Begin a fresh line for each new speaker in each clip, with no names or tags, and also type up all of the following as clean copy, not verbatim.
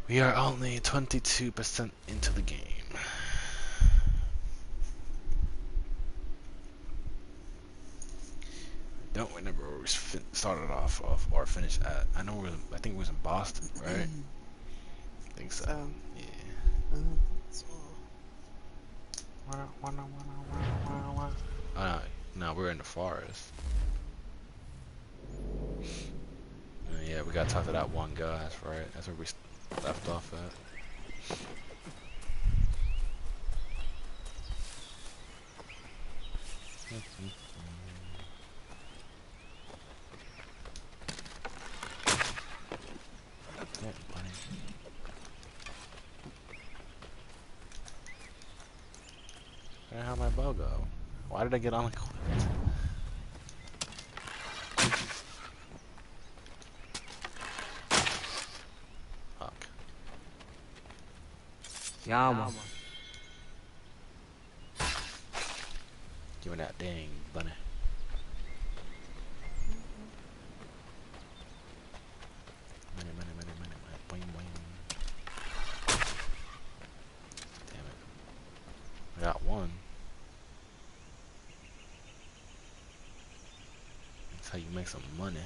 We are only 22% into the game. Don't remember where we started off of or finished at. I know I think we was in Boston, right? I think so.
So,
Yeah.
so
Uh, no, we're in the forest. Yeah, we gotta talk to that one guy. That's right. That's where we left off at. Yeah, bunny. Where the hell my bow go? Why did I get unequipped? Fuck.
Yama.
Give me that dang bunny. Money, money, money, money, money. Boing, boing. Damn it. I got one. That's how you make some money.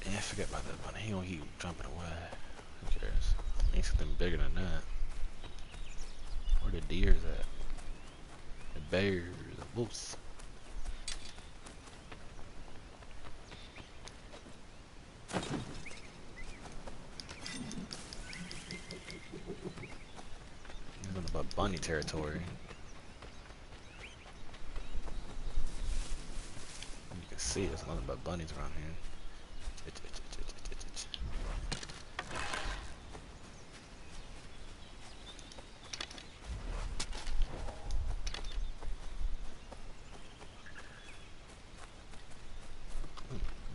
Yeah, forget about that bunny. He gonna keep jumping away. Who cares? Need something bigger than that. Where the deers at? The bears, the wolves. He's nothing but bunny territory. You can see there's nothing but bunnies around here. Itch, itch, itch, itch, itch, itch.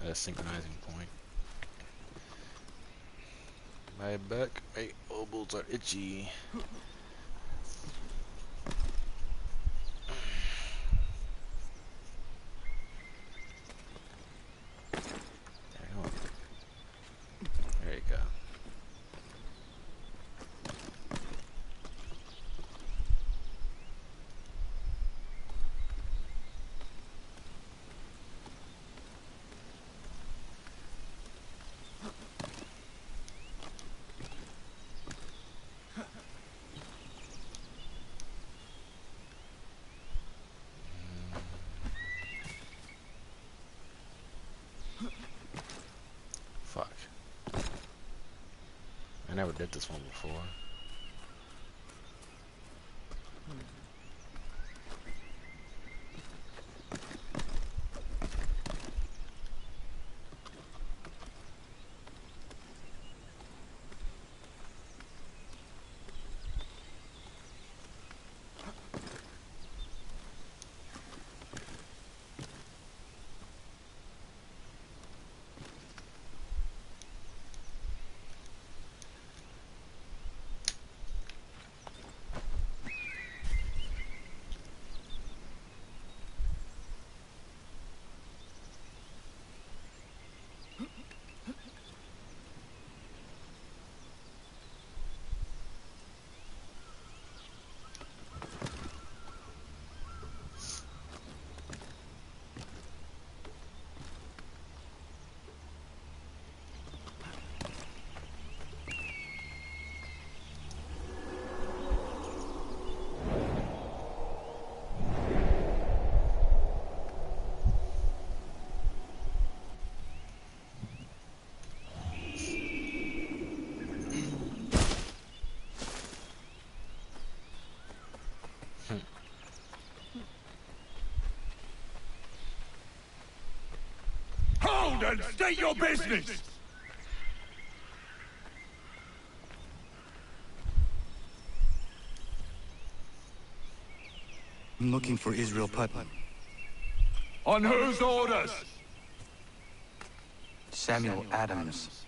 At a synchronizing point. My back, my elbows are itchy. There you go. There you go. Fuck. I never did this one before.
Hold and state your business!
I'm looking for Israel Putnam.
On whose orders?
Samuel Adams.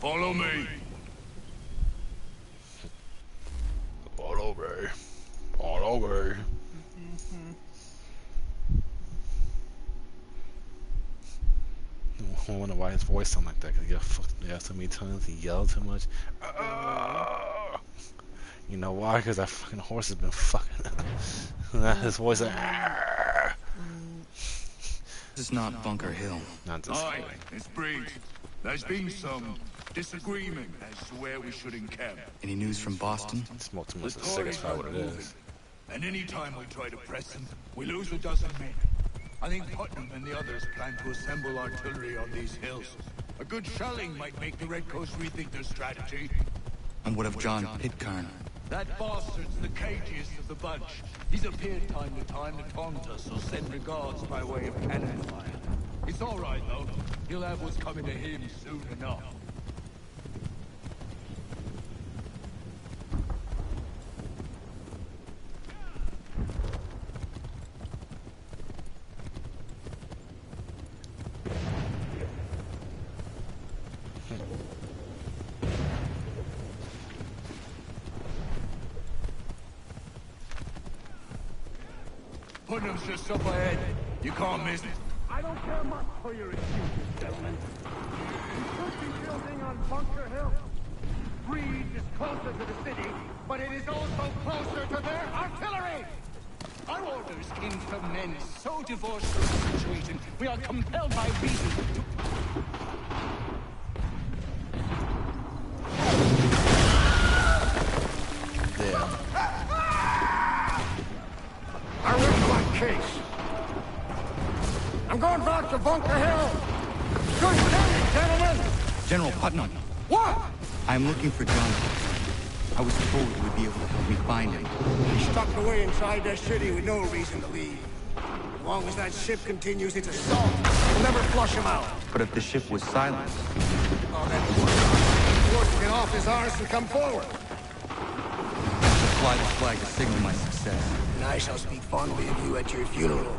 Follow me.
All over. All over. I wonder why his voice sound like that. Cause he got so many times. He yelled too much. You know why? Cause that fucking horse has been fucking. His voice.
This is not Bunker Hill.
Not this
Aye,
way.
it's Briggs. There's been some disagreement as to where we should encamp.
Any news from Boston?
Smoke too much of cigarettes. Probably what it is.
And any time we try to press them, we lose a dozen men. I think Putnam and the others plan to assemble artillery on these hills. A good shelling might make the Redcoats rethink their strategy.
And what of John Pitcairn?
That bastard's the cagiest of the bunch. He's appeared time to taunt us or send regards by way of cannon fire. It's all right, though. He'll have what's coming to him soon enough. Putnam's just up ahead. You can't miss it.
I don't care much for your excuses, gentlemen. We could be building on Bunker Hill. Breed is closer to the city, but it is also closer to their artillery!
Our orders came from men so divorced from the situation, we are compelled by reason to...
Yeah.
I rest my case. I'm going back to Bunker Hill. Good day, gentlemen!
General Putnam.
What?
I'm looking for John. I was told you would be able to help me find him.
He's stuck away inside that city with no reason to leave. As long as that ship continues its assault, we'll never flush him out.
But if the ship was silenced,
Oh, then force to get off his arse and come forward.
I'll fly the flag to signal my success.
And I shall speak fondly of you at your funeral.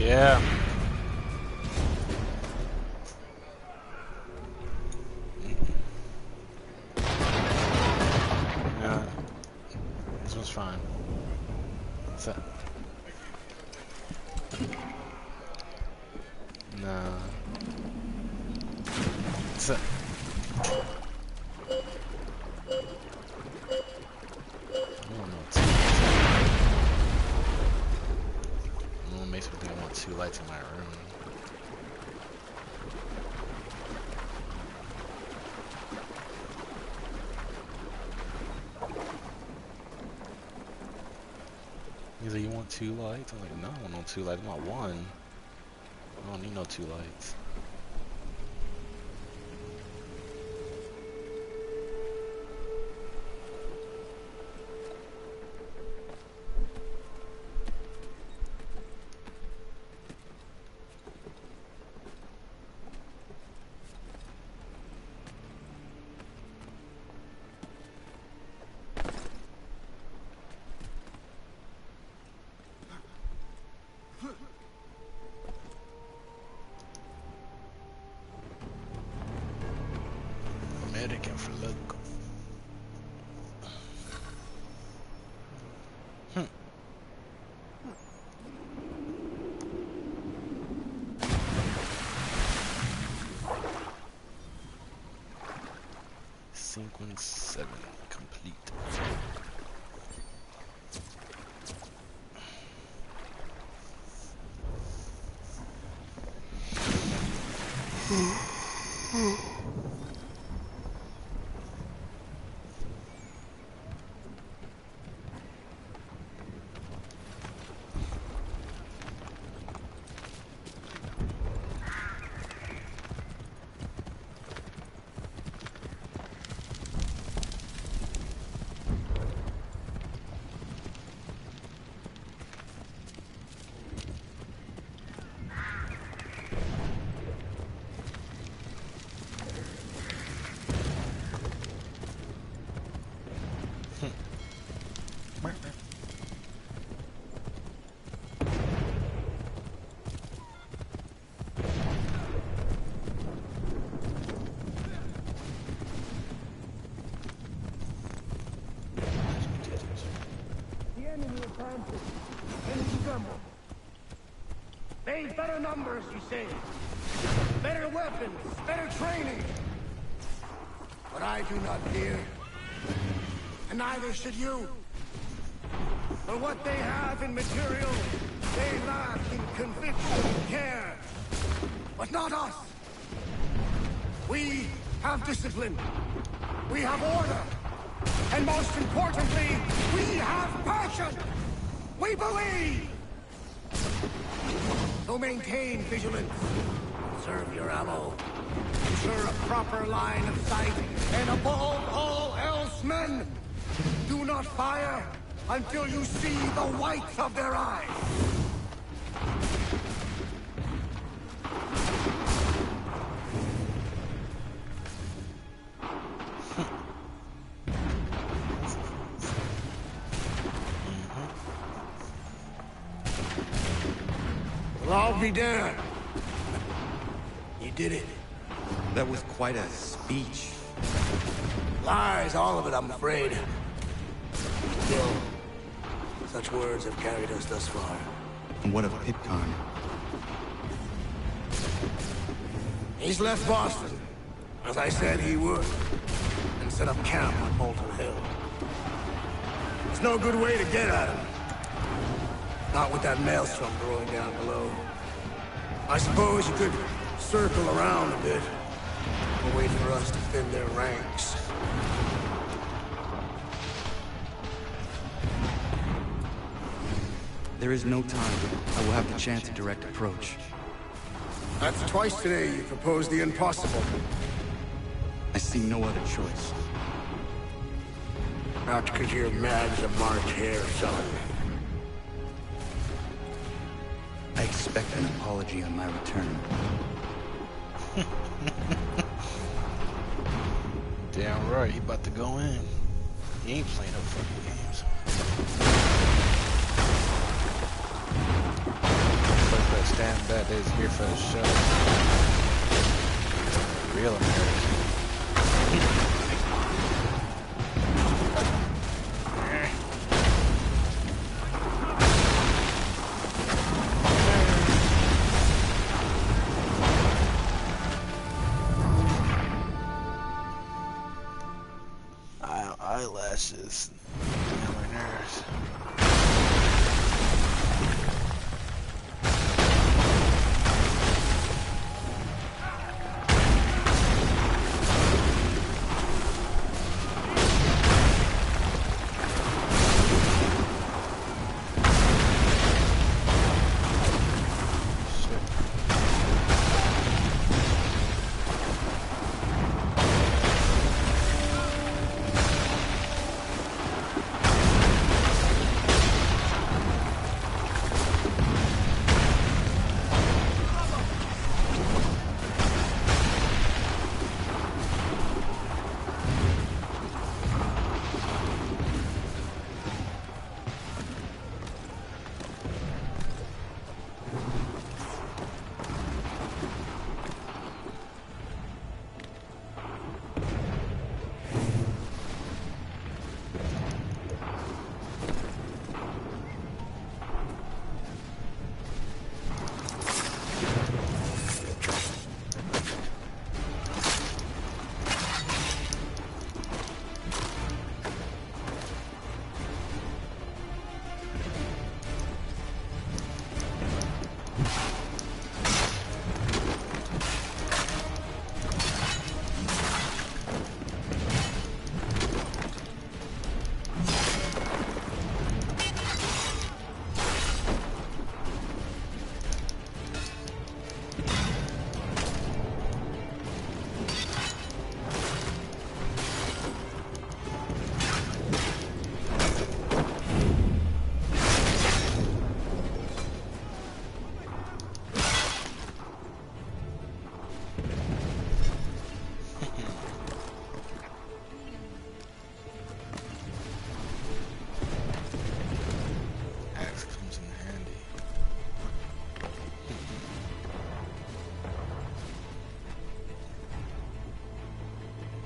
Yeah. Yeah. This one's fine. What's that? Nah. What's that? Makes me think I want 2 lights in my room. He's like, you want 2 lights? I'm like, no, I want no 2 lights. I want 1. I don't need no 2 lights. American for local. Sequence 7 complete.
They better numbers, you say. Better weapons, better training. But I do not fear. And neither should you. For what they have in material, they lack in conviction and care. But not us. We have discipline. We have order. And most importantly, we have passion. We believe. So maintain vigilance. Conserve your ammo. Ensure a proper line of sight. And above all else, men, do not fire until you see the whites of their eyes. We'll all be dead. You did it.
That was quite a speech.
Lies, all of it, I'm afraid. Still, such words have carried us thus far.
And what of Pitcairn?
He's left Boston, as I said he would, and set up camp on Molten Hill. There's no good way to get at him. Not with that maelstrom growing down below. I suppose you could circle around a bit, and wait for us to thin their ranks.
There is no time. I will have the chance of direct approach.
That's twice today you proposed the impossible.
I see no other choice.
Not because you're mad as a March hare, son.
I expect an apology on my return.
Damn right, he about to go in. He ain't playing no fucking games. Fuck that damn bad they was here for the show. Real American. Eyelashes. Get on my nerves.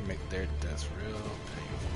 Make their deaths real painful.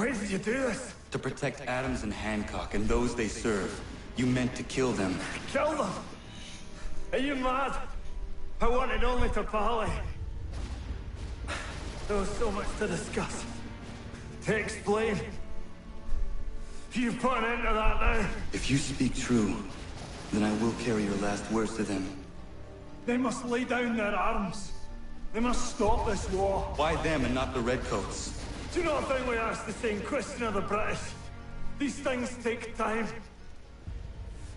Why did you do this?
To protect Adams and Hancock and those they serve, you meant to kill them.
Kill them? Are you mad? I wanted only to parley. There was so much to discuss, to explain. You put an end to that now.
If you speak true, then I will carry your last words to them.
They must lay down their arms. They must stop this war.
Why them and not the Redcoats?
Do you not think we asked the same question of the British? These things take time.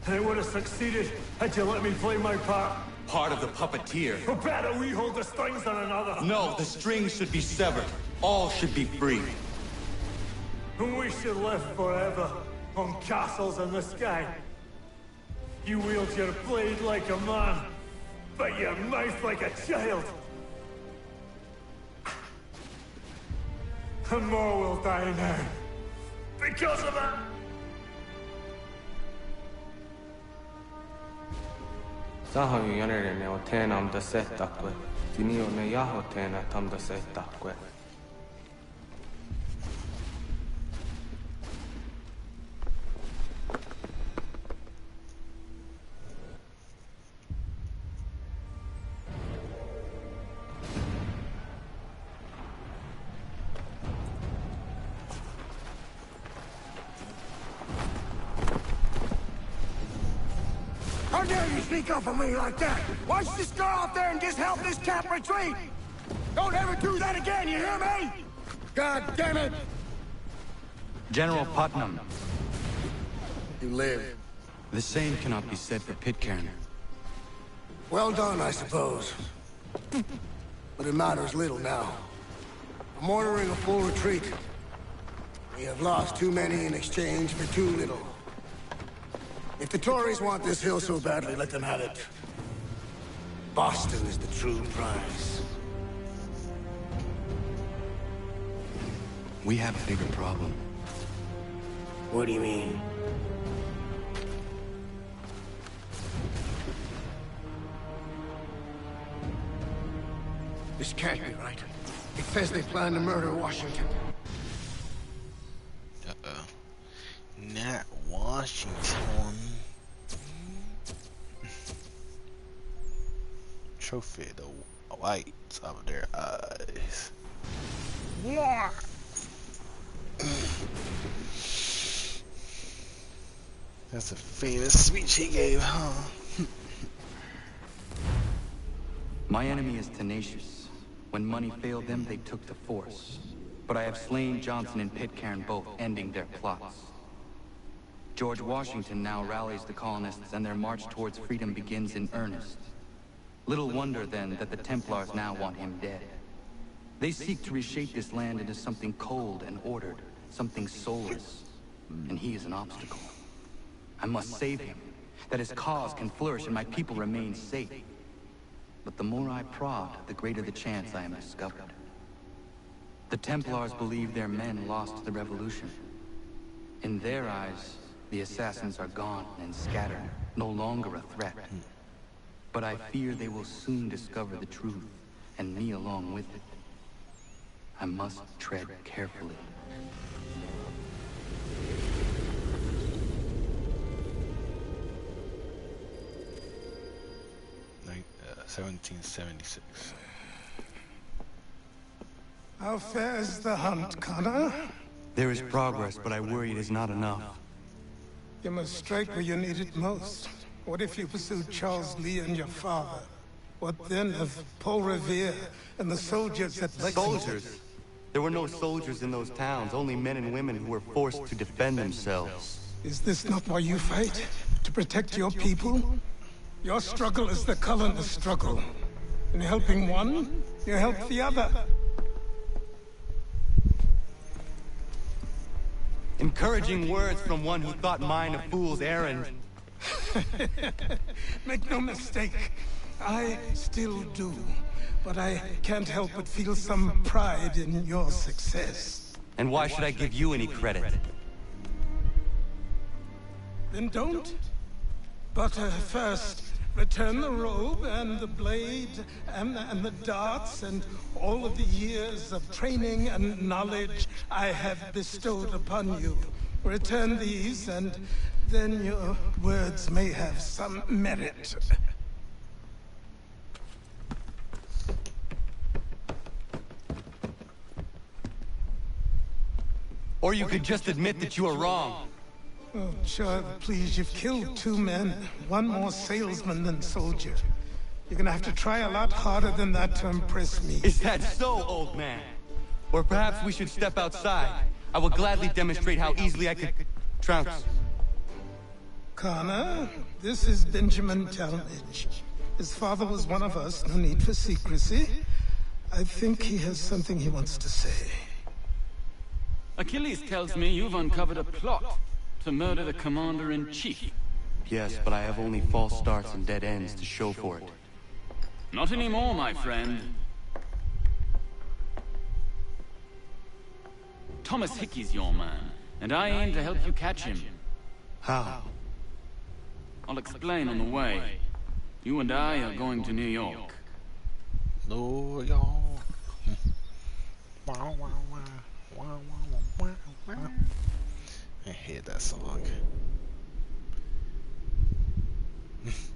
And it would have succeeded had you let me play my part.
Part of the puppeteer.
Or better we hold the strings than another.
No, the strings should be severed. All should be free.
And we should live forever on castles in the sky. You wield your blade like a man, but your mouth like a child. And more will die now. Because of it!
Sahoin järjeni on teenam da settakwe. Tini on ne jaho teena tam da settakwe.
How dare you sneak up on me like that? Why don't you just go out there and just help this camp retreat? Don't ever do that again, you hear me? God damn it!
General Putnam.
You live.
The same cannot be said for Pitcairn.
Well done, I suppose. But it matters little now. I'm ordering a full retreat. We have lost too many in exchange for too little. If the Tories want this hill so badly, let them have it. Boston is the true prize.
We have a bigger problem.
What do you mean? This can't be right. It says they plan to murder Washington.
Uh-oh. Not Washington. Trophy the whites of their eyes. Yeah. That's a famous speech he gave, huh?
My enemy is tenacious. When money failed them, they took to force. But I have slain Johnson and Pitcairn both, ending their plots. George Washington now rallies the colonists, and their march towards freedom begins in earnest. Little wonder, then, that the Templars now want him dead. They seek to reshape this land into something cold and ordered, something soulless. And he is an obstacle. I must save him, that his cause can flourish and my people remain safe. But the more I prod, the greater the chance I am discovered. The Templars believe their men lost the revolution. In their eyes, the assassins are gone and scattered, no longer a threat. But I fear they will soon discover the truth, and me along with it. I must tread carefully.
1776.
How fares the hunt, Connor?
There is progress, but I worry it is not enough.
You must strike where you need it most. What if you pursued Charles Lee and your father? What then of Paul Revere and the soldiers at Lexington?
Soldiers? There were no soldiers in those towns, only men and women who were forced to defend themselves.
Is this not why you fight? To protect your people? Your struggle is the colonists' struggle. In helping one, you help the other.
Encouraging words from one who thought mine a fool's errand.
Make no mistake, I still do. But I can't help but feel some pride in your success.
And why should I give you any credit?
Then don't. But first, Return the robe and the blade and the darts and all of the years of training and knowledge I have bestowed upon you. Return these, and then your words may have some merit.
Or you could just admit that you were wrong.
Oh, Chug, please, you've killed 2 men. One more salesman than soldier. You're gonna have to try a lot harder than that to impress me.
Is that so, old man? Or perhaps we should step outside. I will gladly demonstrate how easily I could trounce.
Connor, this is Benjamin Talmadge. His father was one of us, no need for secrecy. I think he has something he wants to say.
Achilles tells me you've uncovered a plot to murder the Commander-in-Chief.
Yes, but I have only false starts and dead ends to show for it.
Not anymore, my friend. Thomas Hickey's your man, and I aim to help you catch him.
How?
I'll explain on the way. You and I are going to New York.
New York. Wow, wow, wow. Wow, wow, wow, wow. I hate that song. It's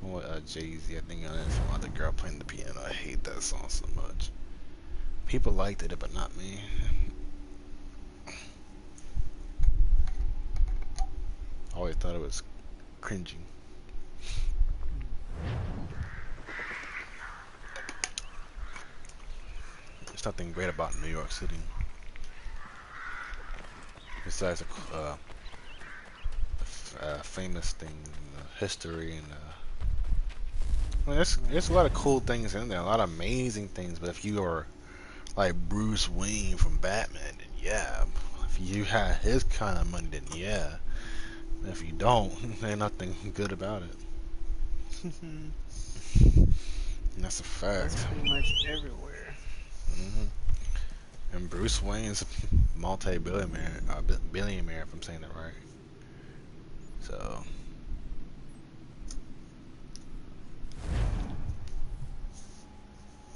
more Jay-Z, I think, on it. Some other girl playing the piano. I hate that song so much. People liked it, but not me. I always thought it was cringing. There's nothing great about New York City. Besides the famous thing, history, and I mean, there's a lot of cool things in there, a lot of amazing things. But if you are like Bruce Wayne from Batman, then yeah. If you had his kind of money, then yeah. And if you don't, there's nothing good about it. And that's a fact.
That's pretty much everywhere.
And Bruce Wayne's multi-billionaire, billionaire, if I'm saying that right. So,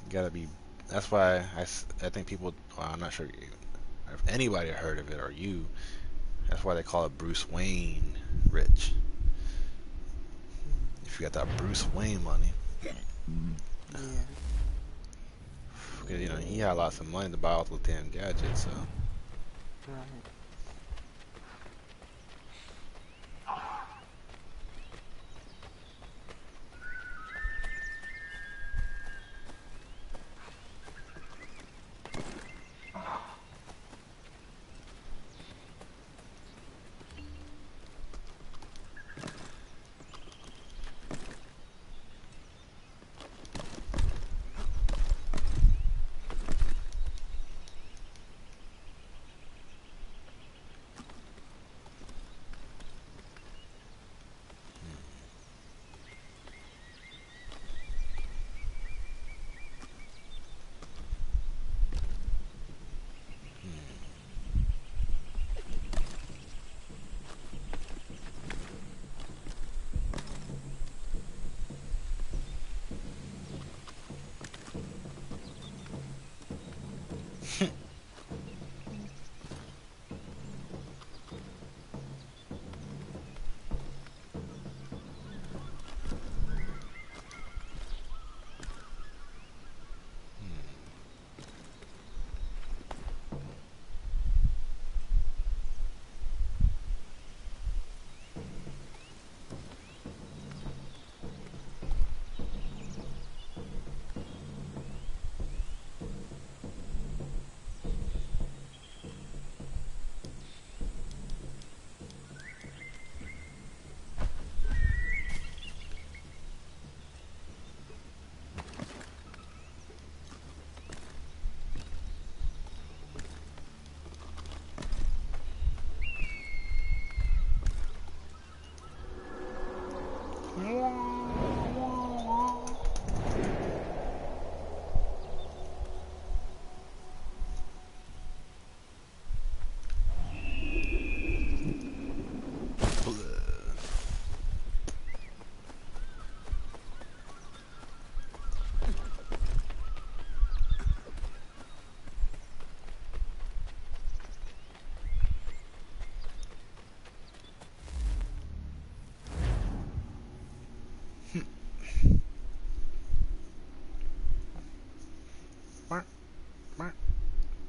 you gotta be. That's why I think people. Well, I'm not sure if anybody heard of it or you. That's why they call it Bruce Wayne rich. If you got that Bruce Wayne money.
Yeah.
Because, you know, he had lots of money to buy all the damn gadgets, so.
Right.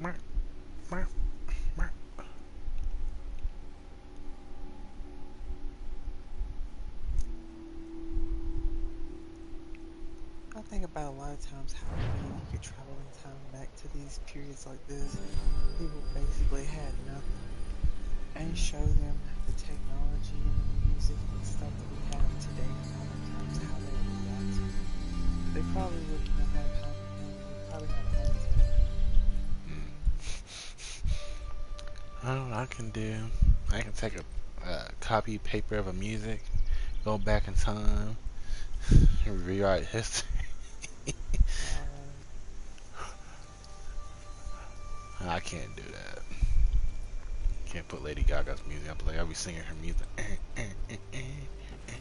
I think about a lot of times how maybe you could travel in time back to these periods like this. People basically had nothing, and show them the technology and the music and stuff that we have today in modern times, how they would react to it. They probably wouldn't have had comprehend. They probably have had
I don't know what I can do. I can take a copy paper of a music, go back in time, and rewrite history. I can't do that. Can't put Lady Gaga's music up. Like I'll be singing her music.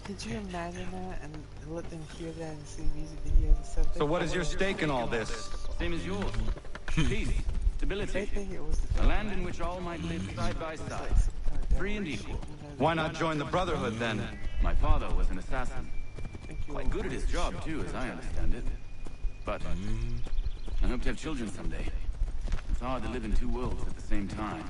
Could you imagine that and let them hear that and see music videos and stuff?
So what is your stake in all this?
Same as yours. Peace,
They
stability,
think it was the
a land in which all might live side by side, free and equal.
Why not join the Brotherhood then?
My father was an assassin.
think you
Quite good at his job too, as I understand it. But I hope to have children someday. It's hard to live in two worlds at the same time.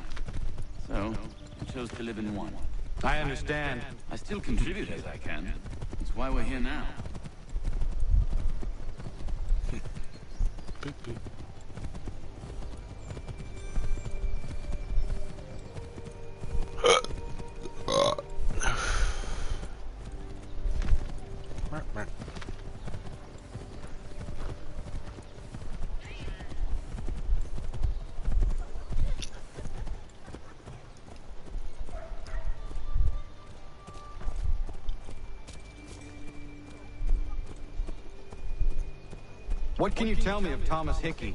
So, I chose to live in one.
I understand.
I still contribute as I can. That's why we're here now.
Boop, boop.
What can you tell me of Thomas Hickey?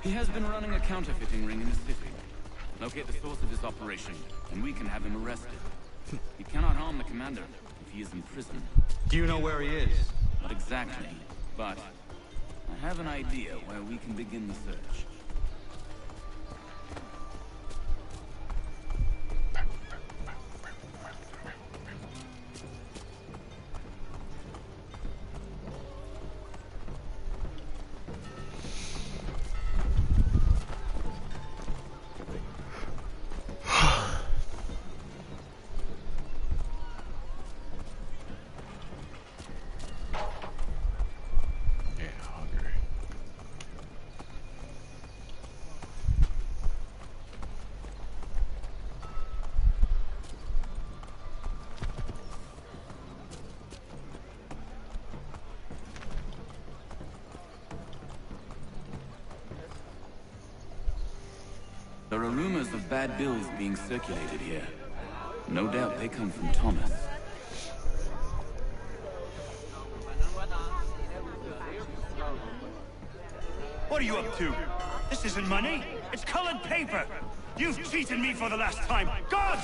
He has been running a counterfeiting ring in the city. Locate the source of this operation, and we can have him arrested. He cannot harm the commander if he is in prison.
Do you know where he is?
Not exactly, but I have an idea where we can begin the search. There are rumors of bad bills being circulated here. No doubt they come from Thomas.
What are you up to? This isn't money. It's colored paper. You've cheated me for the last time. Guards!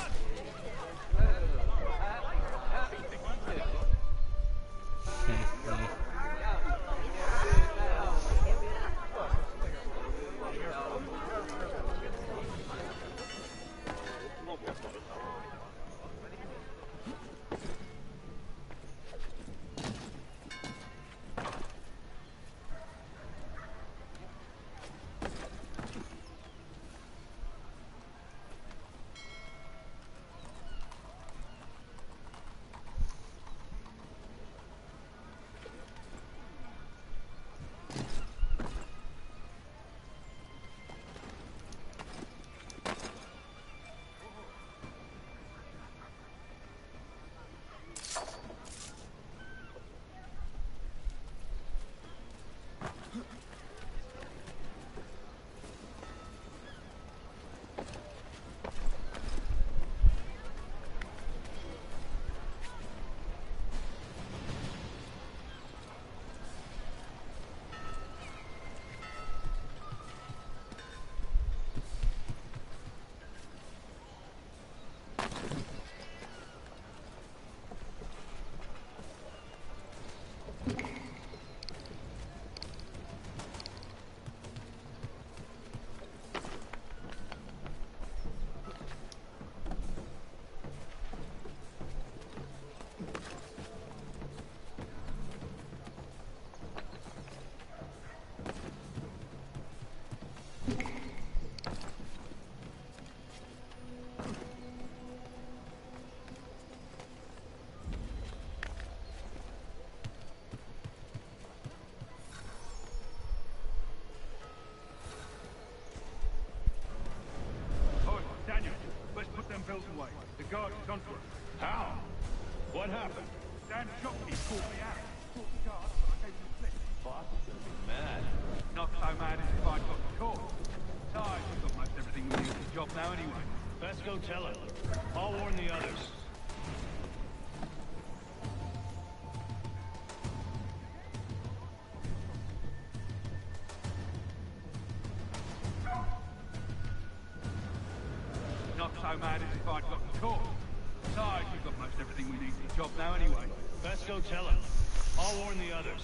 go tell him. I'll warn the others.
Not so mad as if I'd gotten caught. Besides, we've got most everything we need for the job now anyway.
Best go tell him. I'll warn the others.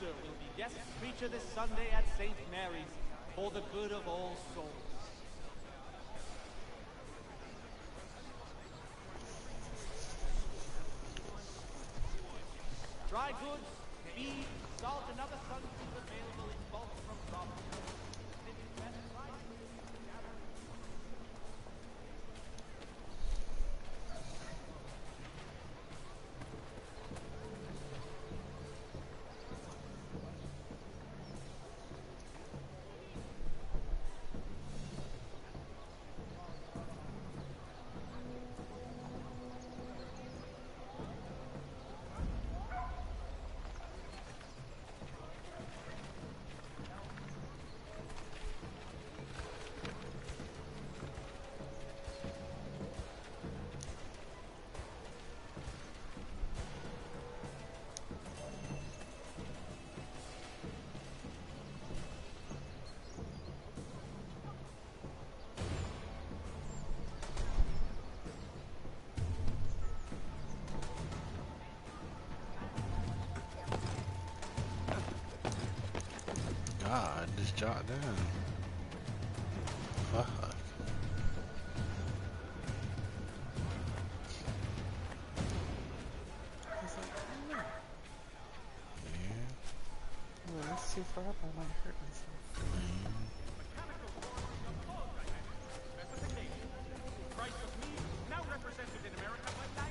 Will be guest preacher this Sunday at St. Mary's for the good of all souls. Dry goods, feed, salt, and other sundries available in bulk from Robert.
God, just jot down. Fuck.
I was like, oh no.
Yeah.
Well, that's too far up, I might hurt myself.
Now represented in America by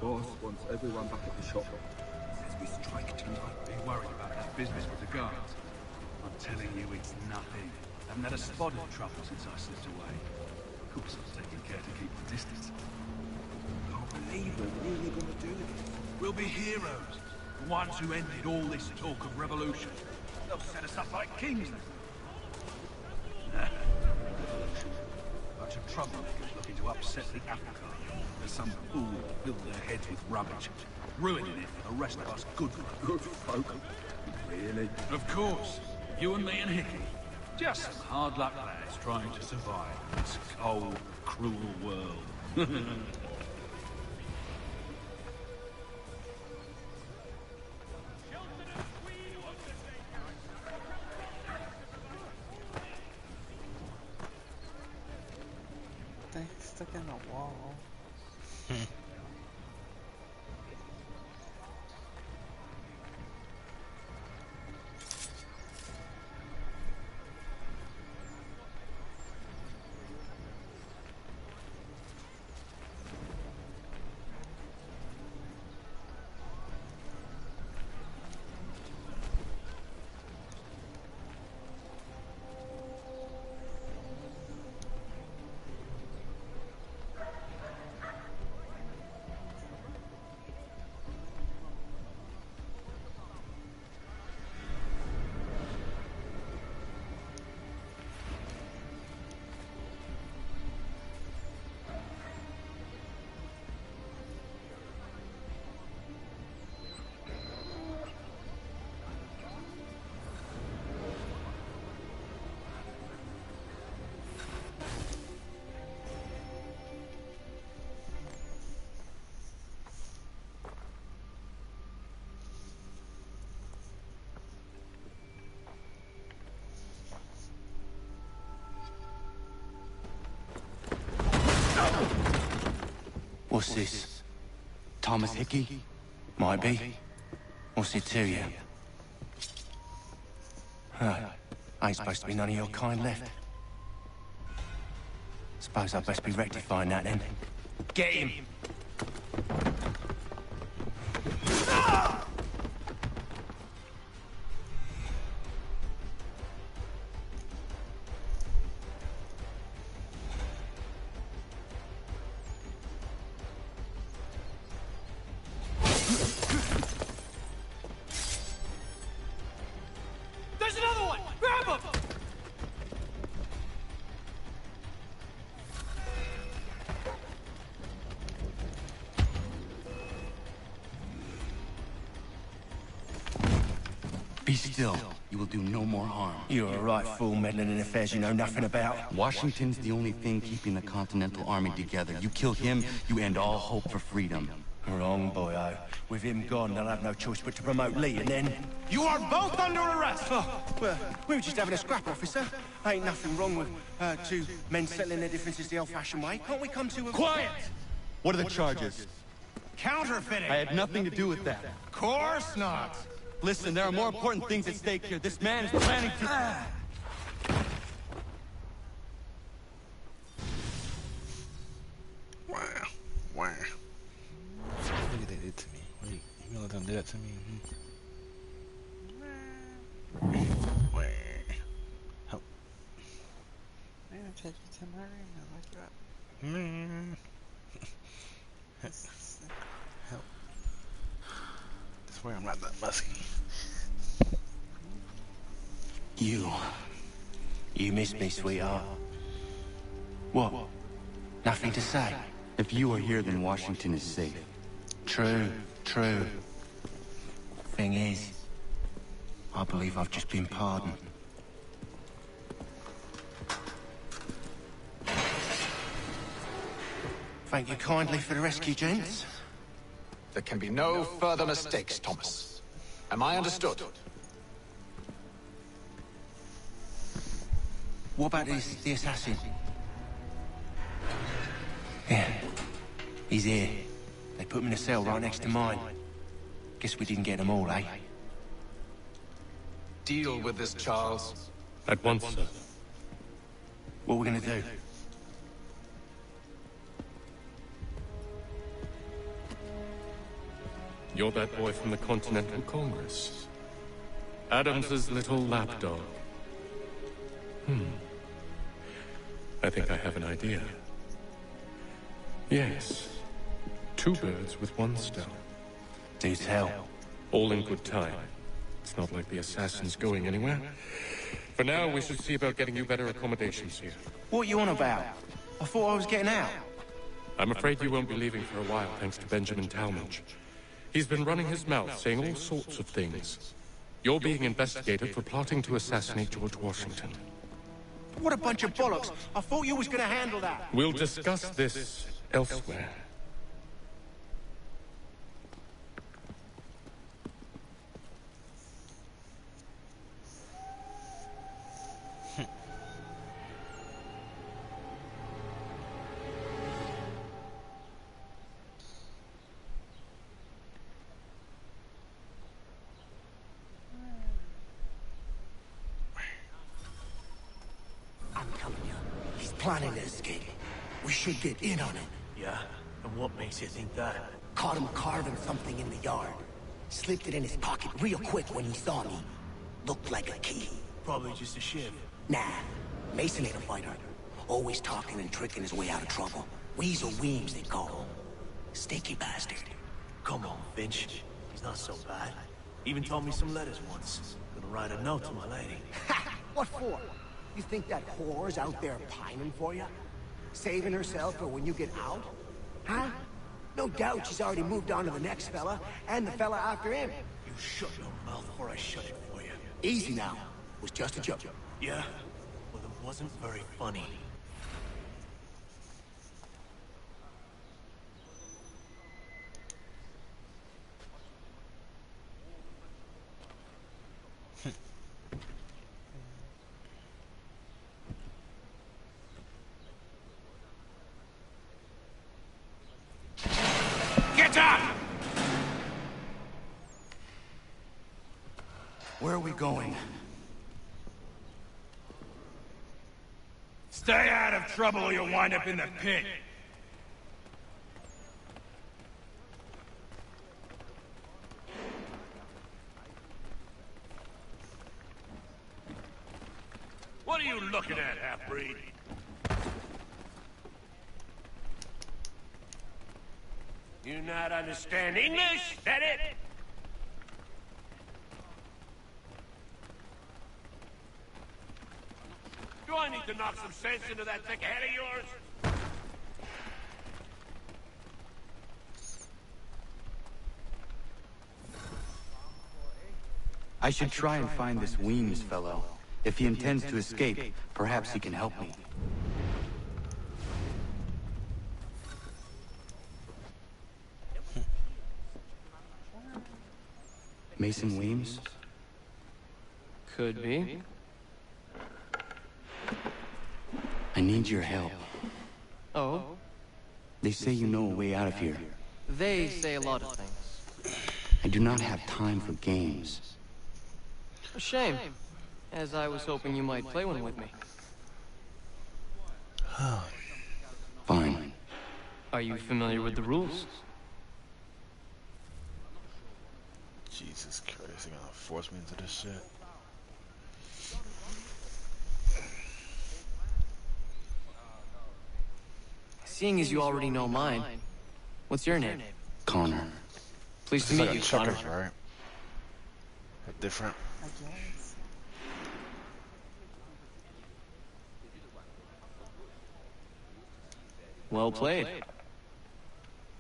Boss wants everyone back at the shop.
Says we strike tonight. Be worried about his business with the guards. I'm telling you, it's nothing. Haven't had a spot of trouble since I slipped away. Of course, I'm taking care to keep the distance.
Can't believe we're really gonna do this.
We'll be heroes. The ones who ended all this talk of revolution. They'll set us up like kings. Revolution. Bunch of troublemakers looking to upset the apple cart. There's some fool filled their heads with rubbish, ruining it for the rest of us good
folk. Really?
Of course. You and me and Hickey. Just some hard luck lads trying to survive in this cold, cruel world.
They stuck in a wall.
What's this? Thomas Hickey? Might be. What's it to you? Huh. Ain't supposed to be none of your kind left. Suppose I'd best be rectifying that then. Get him!
There's another one! Grab him!
Be still. You will do no more harm. You're a right fool meddling in affairs you know nothing about. Washington's the only thing keeping the Continental Army together. You kill him, you end all hope for freedom. Wrong, boyo. With him gone, they'll have no choice but to promote Lee, and then...
You are both under arrest!
Oh, well, we were just having a scrap, officer. Ain't nothing wrong with two men settling their differences the old-fashioned way. Can't we come to a...
Quiet!
What are the charges?
Counterfeiting!
I had nothing to do with that.
Course not!
Listen, there are more important things at stake here. This man is planning to...
Wow. Wow. Look at they did to me. Wait, you gonna let them do that to me? Wow. Help.
I'm gonna take you to my room and lock you up.
Help. I swear I'm not that musky.
You missed me, sweetheart. What? Nothing to say?
If you are here, then Washington is safe.
True. Thing is, I believe I've just been pardoned. Thank you kindly for the rescue, gents.
There can be no further mistakes, Thomas. Am I understood?
What about the assassin? Yeah, he's here. They put him in a cell right next to mine. Guess we didn't get them all, eh?
Deal with this, Charles.
At once, sir.
What are we gonna do?
You're that boy from the Continental Congress. Adams's little lapdog. I think I have an idea. Yes. 2 birds with 1 stone.
Do tell.
All in good time. It's not like the assassin's going anywhere. For now, we should see about getting you better accommodations here.
What you on about? I thought I was getting out.
I'm afraid you won't be leaving for a while, thanks to Benjamin Talmadge. He's been running his mouth, saying all sorts of things. You're being investigated for plotting to assassinate George Washington.
What a bunch of bollocks. I thought you was gonna handle that.
We'll discuss this elsewhere.
I'm telling you, he's planning to escape. We should get in on it.
Yeah? And what makes you think that?
Caught him carving something in the yard. Slipped it in his pocket real quick when he saw me. Looked like a key.
Probably just a shiv.
Nah, Mason ain't a fighter. Always talking and tricking his way out of trouble. Weasel Weems, they call him. Stinky bastard.
Come on, Finch. He's not so bad. Even told me some letters once. Gonna write a note to my lady.
Ha! What for? You think that whore's out there pining for you? Saving herself for when you get out? Huh? No doubt she's already moved on to the next fella, and the fella after him.
You shut your mouth or I shut it for you.
Easy now. It was just a joke.
Yeah? Well, it wasn't very funny.
Get up!
Where are we going?
Stay out of trouble or you'll wind up in the pit.
What are you looking at, half-breed? You not understand English? That it? Do I need to knock some sense into that thick head of yours?
I should try and find this Weems fellow. If he intends to escape, perhaps he can help me. Mason Weems?
Could be.
I need your help.
Oh?
They say you know a way out of here.
They say a lot of things.
I do not have time for games.
A shame, as I was hoping you might play one with me.
Fine.
Are you familiar with the rules?
Jesus Christ, they're gonna force me into this shit.
Seeing as you already know mine, what's your name?
Connor.
Pleased to
It's
meet
like
you,
a
Connor.
checkers, right? But different.
I guess.
Well played.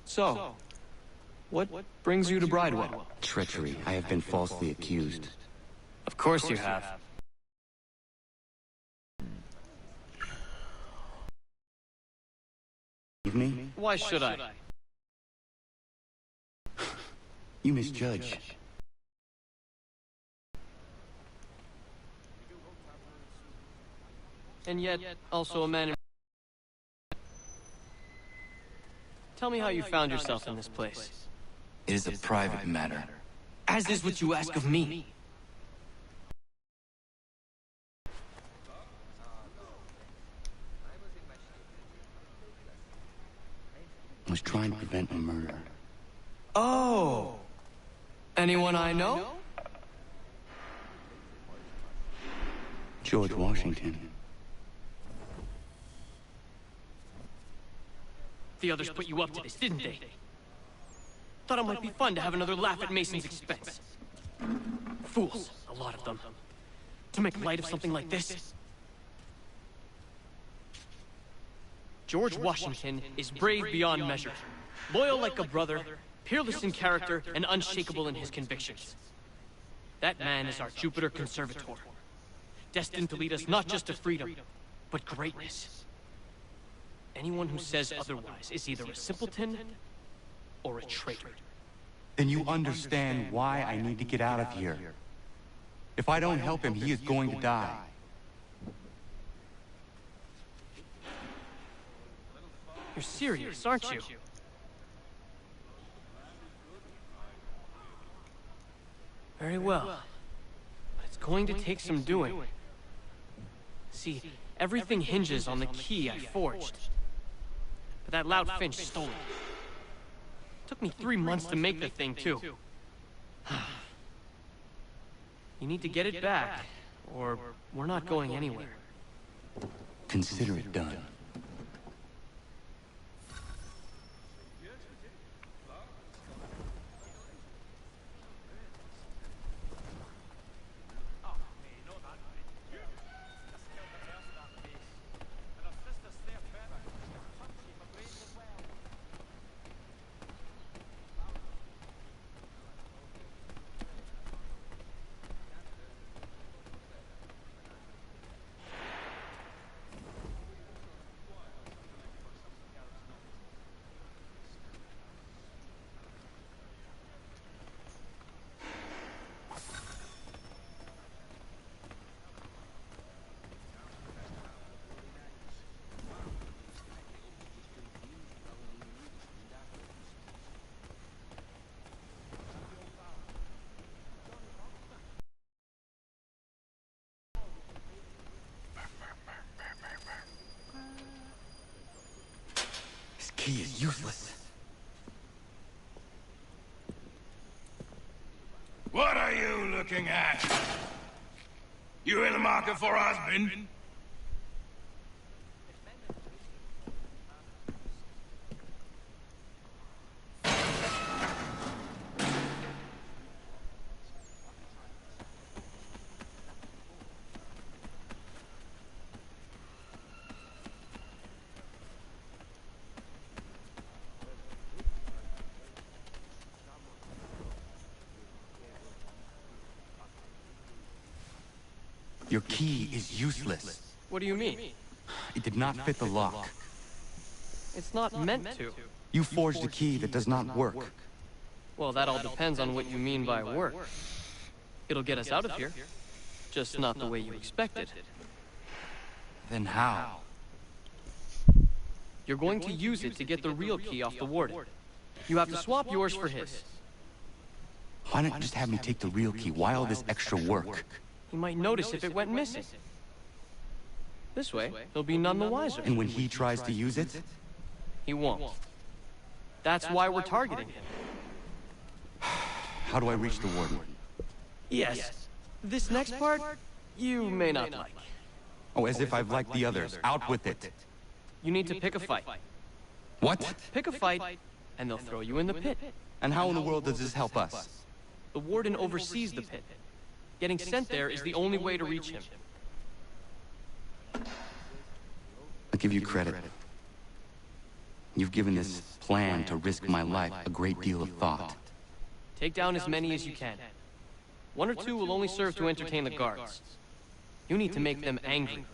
So, what brings you to Bridewell?
Treachery. I have been falsely accused.
Of course you have.
Believe me?
Why should I?
You misjudge.
And yet, also a man in... Tell me how you found yourself in this place.
It is a private matter.
As is what you ask of me.
I was trying to prevent a murder.
Oh,
Anyone I know?
George Washington.
The others put you up to this, didn't they? Thought it might be fun to have another laugh at Mason's expense. Fools, a lot of them. To make light of something like this. George Washington is brave beyond measure, loyal like a brother, peerless in character, and unshakable in his convictions. That man is our Jupiter Conservator, destined to lead us not just to freedom, but greatness. Anyone who says otherwise is either a simpleton or a traitor.
Then you understand why I need to get out of here. If I don't help him, he is going to die.
You're serious, aren't you? Very well. But it's going to take some doing. See, everything hinges on the key I forged. But that loud Finch stole it. Took me 3 months to make the thing, too. You need to get it back, or we're not going anywhere.
Consider it done.
Key is useless.
What are you looking at? You in the market for a husband?
Your key is useless.
What do you mean?
It did not fit the lock.
It's not meant to.
You forged a key that does not work.
Well, that all depends on what you mean by work. It'll get us out of here. Just not the way you expected.
Then how?
You're going to use it to get the real key off the warden. You have to swap yours for his.
Why not just have me take the real key? Why all this extra work?
He might notice if it went missing. This way, he'll be none the wiser.
And when he tries to use it?
He won't. That's why we're targeting him.
How do I reach the warden?
Yes. This next part, you may not like.
Oh, as if I've liked the others. Out with it.
You need to pick a fight.
What?
Pick a fight, and they'll throw you in the pit.
And how in the world does this help us?
The warden oversees the pit. Getting sent there is the only way to reach him.
I'll give you credit. You've given this plan to risk my life a great deal of thought.
Take down as many as you can. 1 or 2 will only serve to entertain the guards. You need to make them angry.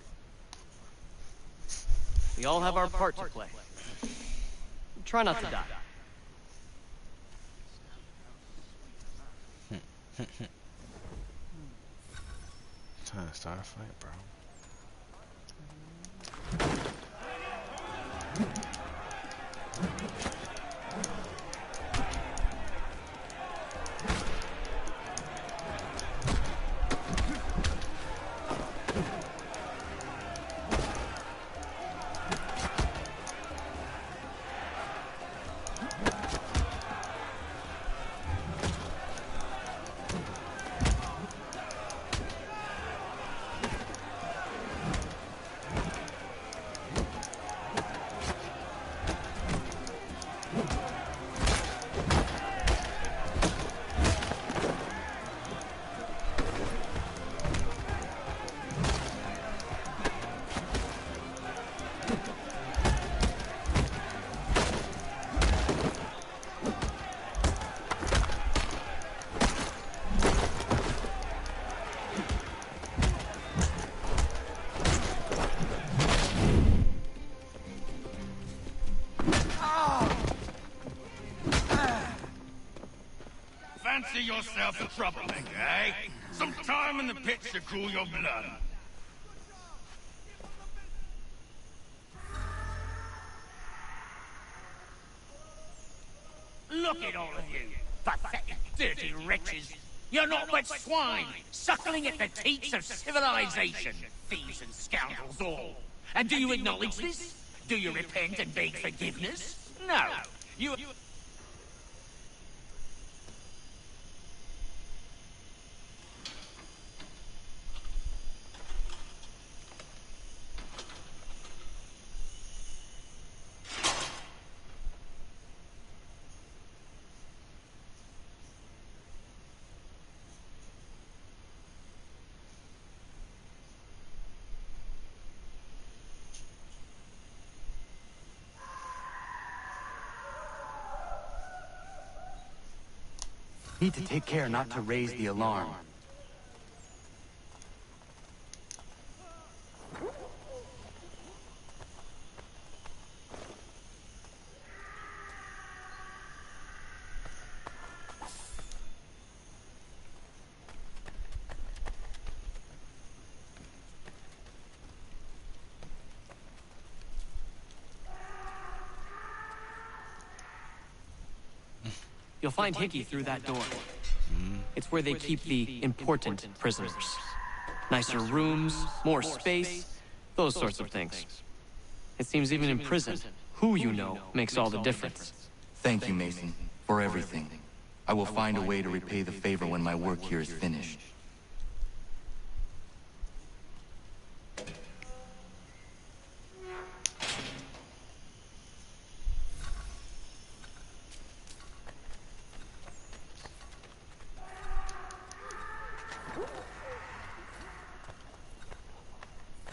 We all have our part to play. Try not to die.
Time to start a fight, bro.
Fancy yourself a troublemaker, eh? Some time in the pits to cool your blood.
Look at all of you, pathetic, dirty wretches. You're not but swine, suckling at the teats of civilization. Thieves and scoundrels all. And do you acknowledge this? Do you repent and beg forgiveness? No. You...
Need to take care not to raise the alarm.
You'll find Hickey through that door. It's where they keep the important prisoners. Nicer rooms, more space, those sorts of things. It seems even in prison, who you know makes all the difference.
Thank you, Mason, for everything. I will find a way to repay the favor when my work here is finished.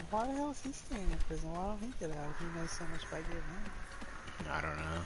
Why the hell is he staying in prison? Why don't he get out if he knows so much about getting out?
I don't know.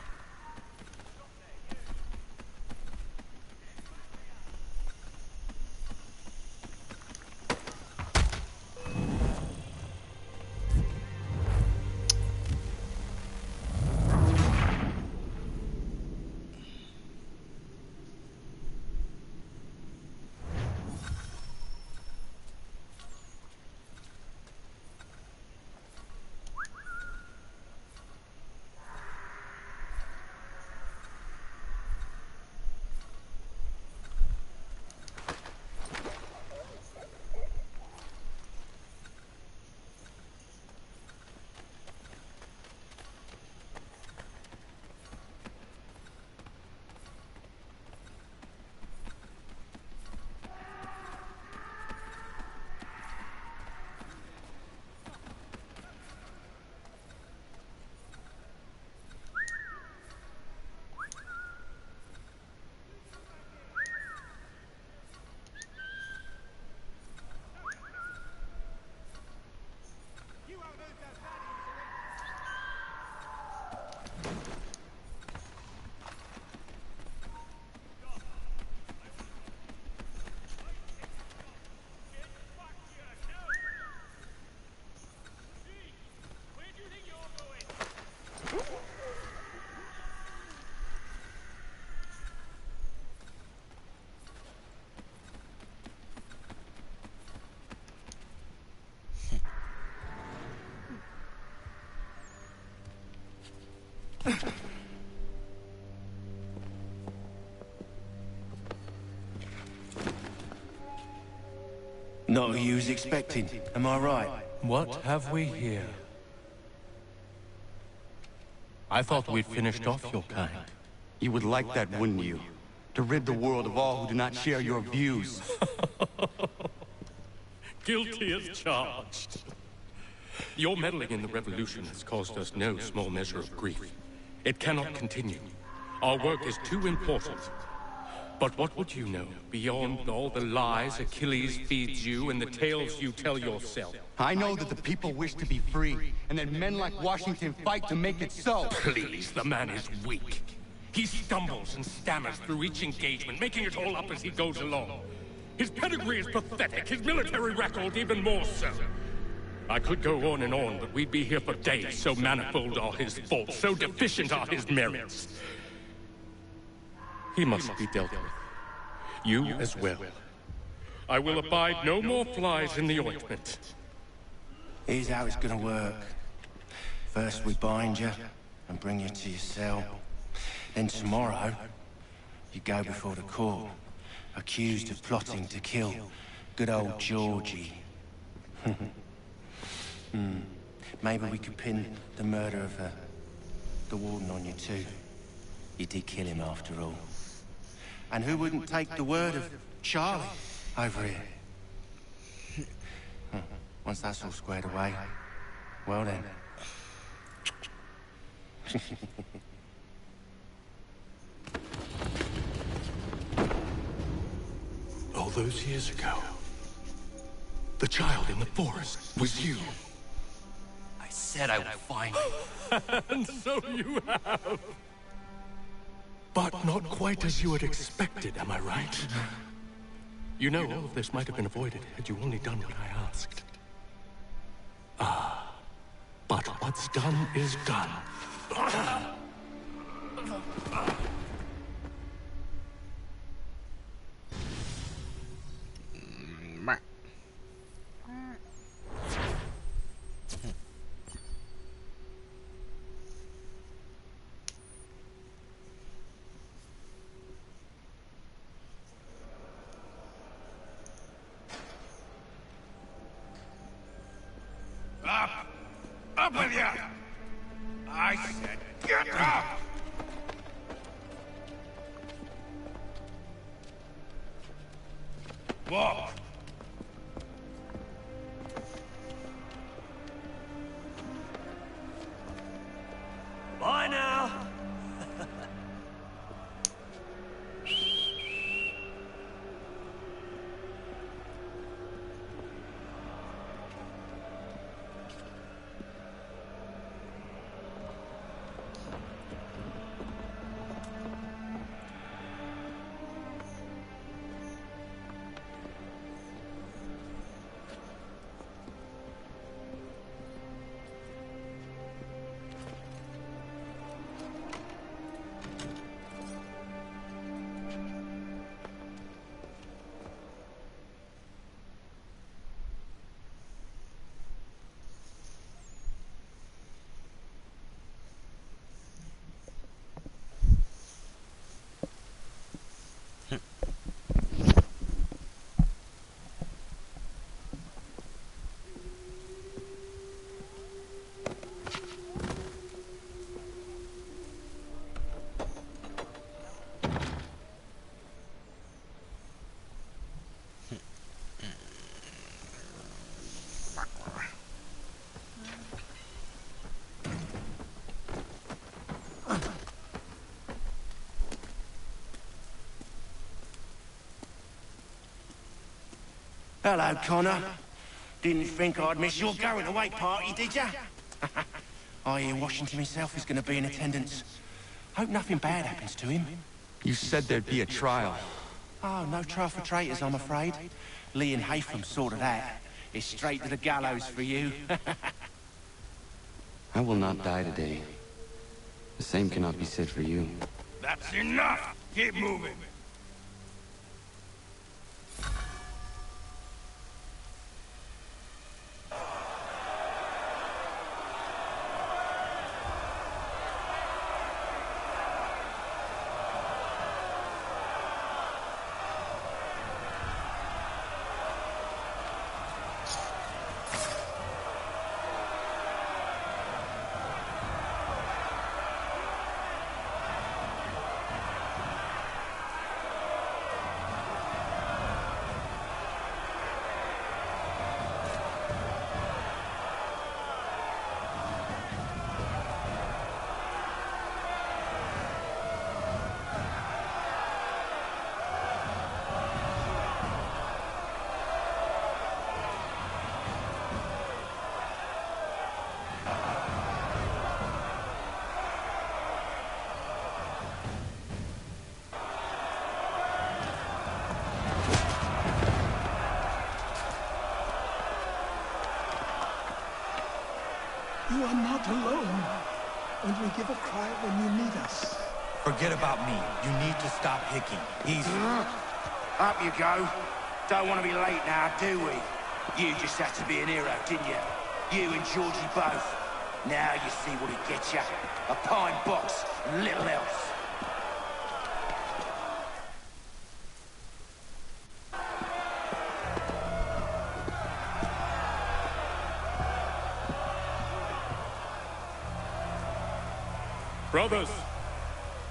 Not who you was expecting, am I right?
What have we here? I thought we'd finished off your kind.
You would like that, wouldn't you? To rid the world of all who do not share your views.
Guilty as charged. Your meddling in the revolution has caused us no small measure of grief. It cannot continue. Our work is too important. But what would you know, beyond all the lies Achilles feeds you and the tales you tell yourself?
I know that the people wish to be free, and that men like Washington fight to make it so.
Please, the man is weak. He stumbles and stammers through each engagement, making it all up as he goes along. His pedigree is pathetic, his military record even more so. I could go on and on, but we'd be here for days, so manifold are his faults, so deficient are his merits. He must be dealt with. You as well. I will abide no more flies in the ointment.
Here's how it's gonna work. First we bind you and bring you to your cell. Then tomorrow, you go before the court, accused of plotting to kill good old Georgie. Maybe we could pin the murder of the warden on you too. You did kill him after all. And who wouldn't take the word of Charlie over here? Once that's all squared away, well then.
All those years ago, the child in the forest was you.
I said I would find you.
And so you have. But not quite as you had expected, am I right? You know, all of this might have been avoided had you only done what I asked. Ah, but what's done is done.
Up with you! I said, get up! Walk!
Bye now!
Hello, Connor. Didn't think I'd miss your going-away party, did ya? I hear Washington himself is going to be in attendance. Hope nothing bad happens to him.
You said there'd be a trial.
Oh, no trial for traitors, I'm afraid. Lee and Haytham sorted that. It's straight to the gallows for you.
I will not die today. The same cannot be said for you.
That's enough! Keep moving!
You are not alone. Only give a cry when you need us.
Forget about me. You need to stop Hickey. He's...
Up you go. Don't want to be late now, do we? You just had to be an hero, didn't you? You and Georgie both. Now you see what he gets you. A pine box and little else.
Brothers,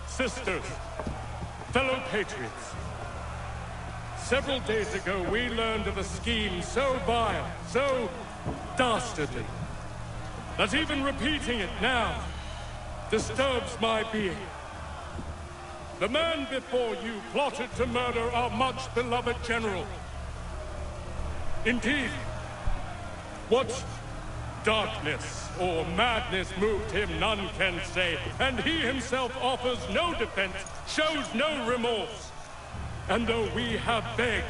sisters, fellow patriots. Several days ago, we learned of a scheme so vile, so dastardly, that even repeating it now disturbs my being. The man before you plotted to murder our much-beloved general. Indeed, what darkness or madness moved him, none can say, and he himself offers no defense, shows no remorse. And though we have begged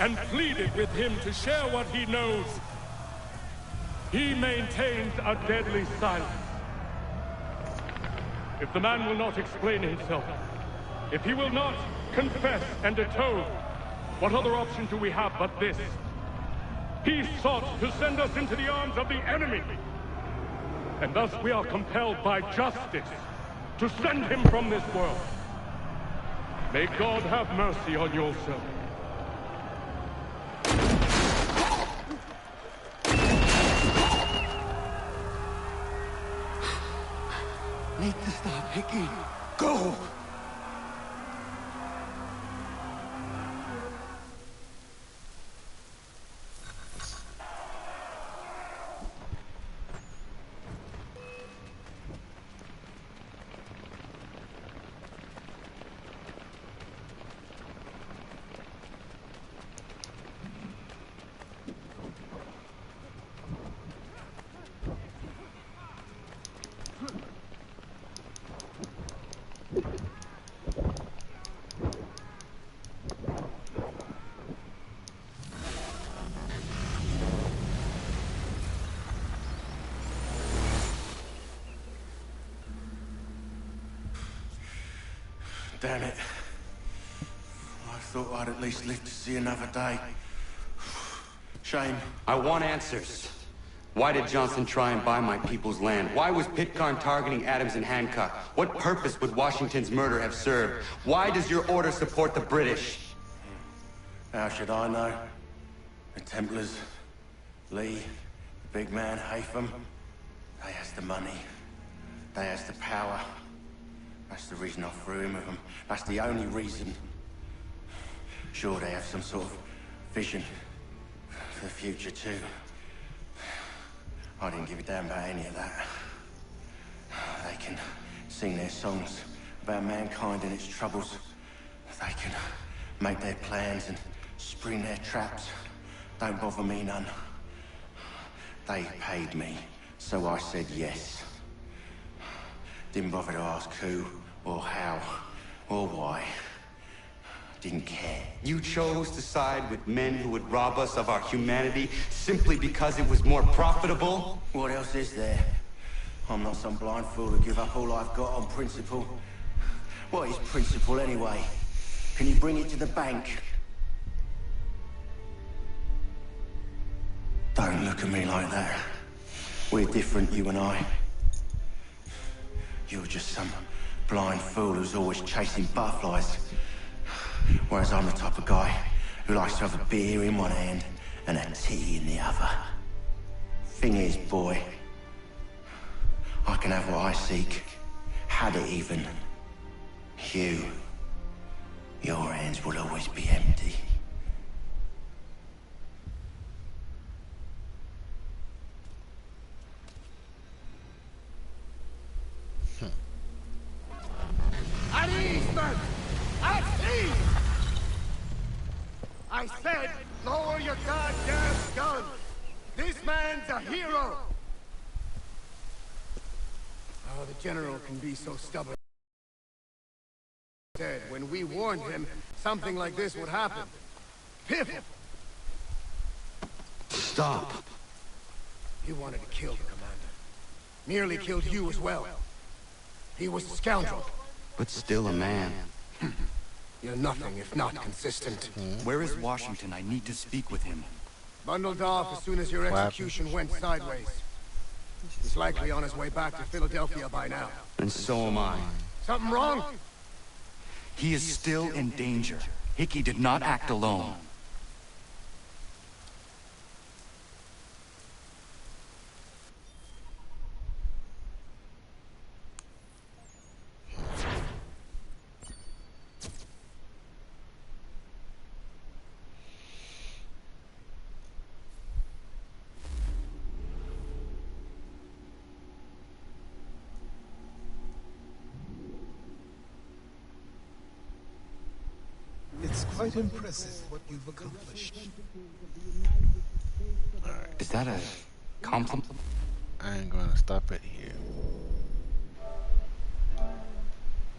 and pleaded with him to share what he knows, he maintains a deadly silence. If the man will not explain himself, if he will not confess and atone, what other option do we have but this? He sought to send us into the arms of the enemy. And thus we are compelled by justice to send him from this world. May God have mercy on your soul.
Need to stop, Hickey. Go! Damn it. I thought I'd at least live to see another day. Shame.
I want answers. Why did Johnson try and buy my people's land? Why was Pitcairn targeting Adams and Hancock? What purpose would Washington's murder have served? Why does your order support the British?
How should I know? The Templars, Lee, the big man, Haytham. They has the money. They has the power. That's the reason I threw him with them. That's the only reason. Sure, they have some sort of vision for the future, too. I didn't give a damn about any of that. They can sing their songs about mankind and its troubles. They can make their plans and spring their traps. Don't bother me none. They paid me, so I said yes. Didn't bother to ask who, or how, or why. Didn't care.
You chose to side with men who would rob us of our humanity simply because it was more profitable?
What else is there? I'm not some blind fool to give up all I've got on principle. What is principle anyway? Can you bring it to the bank? Don't look at me like that. We're different, you and I. You're just some blind fool who's always chasing butterflies. Whereas I'm the type of guy who likes to have a beer in one hand and a tea in the other. Thing is, boy, I can have what I seek. Had it even. Your hands will always be empty.
At ease, men! At ease! I said, lower your goddamn guns! This man's a hero! Oh, the general can be so stubborn. Said, when we warned him, something like this would happen. Piff!
Stop.
He wanted to kill the commander. Nearly killed you as well. He was a scoundrel.
But still a man.
You're nothing if not consistent.
Where is Washington? I need to speak with him.
Bundled off as soon as your execution went sideways. He's likely on his way back to Philadelphia by now.
And so am I.
Something wrong?
He is still in danger. Hickey did not act alone.
It's quite impressive what you've accomplished.
Is that a compliment?
I ain't gonna stop it here.